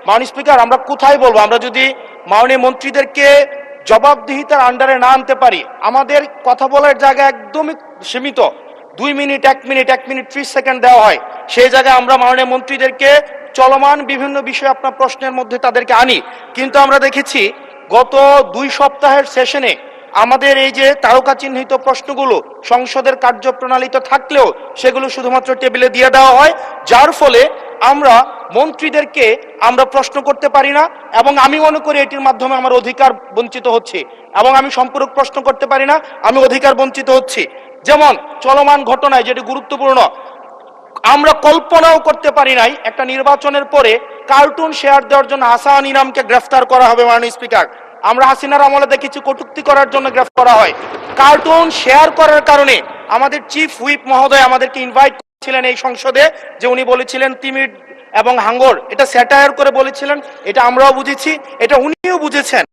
মাননীয় স্পিকার, আমরা কোথায় বলবো? আমরা যদি মাননীয় মন্ত্রীদেরকে জবাবদিহিতার আন্ডারে না আনতে পারি, আমাদের কথা বলার জায়গা একদমই সীমিত। 2 মিনিট, 1 মিনিট, 1 মিনিট 30 সেকেন্ড দেওয়া হয়। সেই জায়গায় আমরা মাননীয় মন্ত্রীদেরকে চলমান বিভিন্ন বিষয়ে আপনার প্রশ্নের মধ্যে তাদেরকে আনি। কিন্তু আমরা দেখেছি গত 2 সপ্তাহের সেশনে আমাদের এই যে তারকা চিহ্নিত প্রশ্নগুলো সংসদের কার্যপ্রণালীতে থাকলেও সেগুলো শুধুমাত্র টেবিলে দিয়ে দেওয়া হয়, যার ফলে আমরা মন্ত্রীদেরকে আমরা প্রশ্ন করতে পারি না, এবং আমি মনে করি এটির মাধ্যমে আমার অধিকার বঞ্চিত হচ্ছে, এবং আমি সম্পূরক প্রশ্ন করতে পারি না, আমি অধিকার বঞ্চিত হচ্ছি। যেমন চলমান ঘটনায় যেটি গুরুত্বপূর্ণ, আমরা কল্পনাও করতে পারি নাই একটা নির্বাচনের পরে কার্টুন শেয়ার দেওয়ার জন্য হাসান ইনামকে গ্রেফতার করা হবে। মাননীয় স্পিকার, আমরা হাসিনার আমলে দেখেছি কটূক্তি করার জন্য গ্রেফতার করা হয়। কার্টুন শেয়ার করার কারণে আমাদের চিফ হুইপ মহোদয় আমাদেরকে ইনভাইট করেছিলেন এই সংসদে, যে উনি বলেছিলেন তিমির এবং হাঙ্গর, এটা স্যাটায়ার করে বলেছিলেন, এটা আমরাও বুঝেছি, এটা উনিও বুঝেছেন।